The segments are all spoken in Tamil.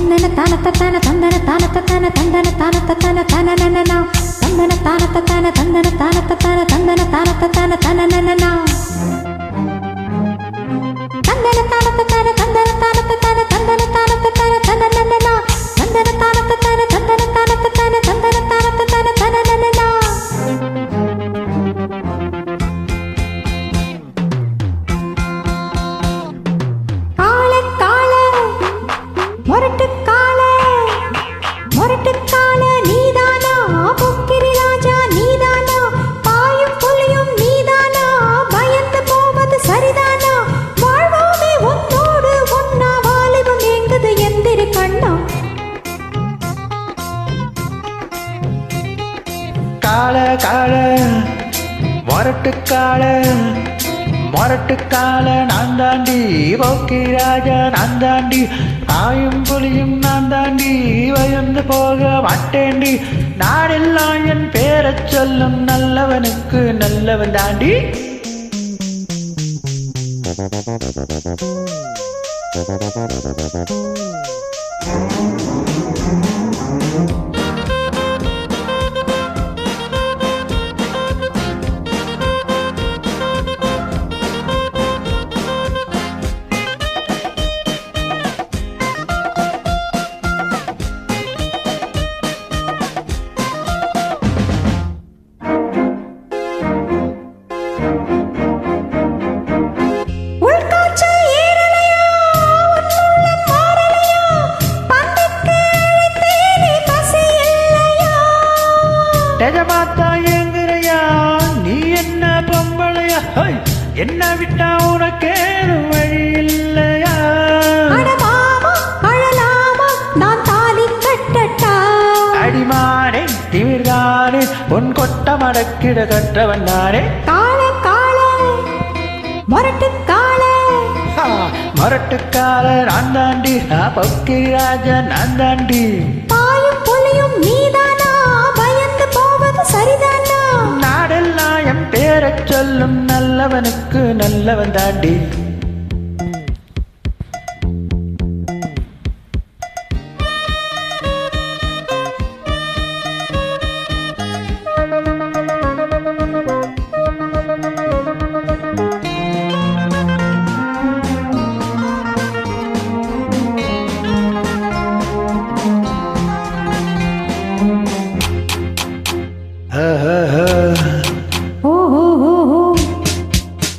தந்தன தான தத்தன தந்தன தான தத்தன தந்தன தான தத்தன தனனனனா தந்தன தான தத்தன தந்தன தான தத்தன தந்தன தான தத்தன தனனனனா தந்தன தான தத்தன தந்தன தான தத்தன தந்தன தான தத்தன தனனனனா தந்தன தான தத்தன தந்தன தான தத்தன தந்தன தான தத்தன தனனனனா மொரட்டுக்கால நீதானா பொக்கிரி ராஜா நீதானா பாயும் புலியும் நீதானா பயந்து போவது சரிதானா வாழ்வோமே உன்னோடு ஒன்னா வாலிபம் எங்குது எந்திரி கண்ணா கால கால மொரட்டுக்கால நான் தாண்டி போக்கிரி ராஜா நான் தாண்டி தாயும் புலியும் நான் தாண்டி பயந்து போக மாட்டேண்டி நாடெல்லாம் என் பேரச் சொல்லும் நல்லவனுக்கு நல்லவன் தாண்டி பார்த்தா எங்குறையா நீ என்ன பொம்பளையா என்ன விட்டா உனக்கேறு வழி இல்லையா நான் தாலி கட்டட்டா அடிமானே திமிர்தானே உன் கொட்ட மடக்கிட கற்றவன் தானே கால கால மொரட்டுக்கால நான் தாண்டி பொக்கிரி ராஜா நான் தாண்டி பாயும் புலியும் நீதானா பயந்து போவது சரிதானா நாடெல்லாம் என் பேரச் சொல்லும் நல்லவனுக்கு நல்லவன் தாண்டி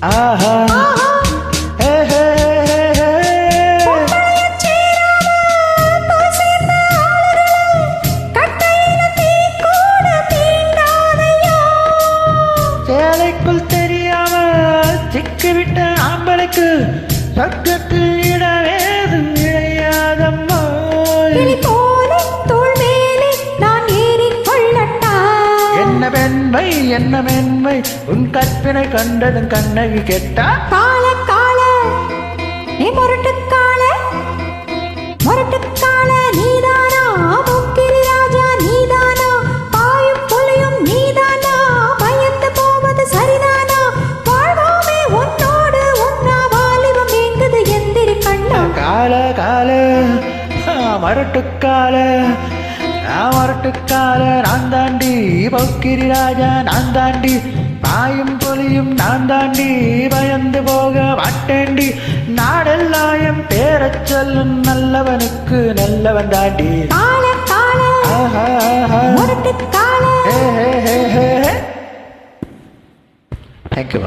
ஆஹா சேலைக்குள் தெரியாமல் சிக்கிவிட்ட ஆம்பளைக்கு பக்கத்தில் இடவேது இழையாதம்மா என்ன மென்மை உன் கற்பினை கண்டதும் கண்ணகி கெட்டா கால கால நீ மொரட்டுக்கால நீதானா பொக்கிரி ராஜா நீதானா பாயும் புலியும் நீதானா பயந்து போவது சரிதானா வாழ்வோமே உன்னோடு ஒன்னா வாலிபம் எங்குது எந்திரி கண்ணா கால கால மொரட்டுக்கால நான் தாண்டி பொக்கிரி ராஜா நான் தாண்டி பாயும் புலியும் நான் தாண்டி பயந்து போக மாட்டேண்டி நாடெல்லாம் என் பேரச் சொல்லும் நல்லவனுக்கு நல்லவன் தாண்டி கால கால மொரட்டுக்கால தேங்க்யூ.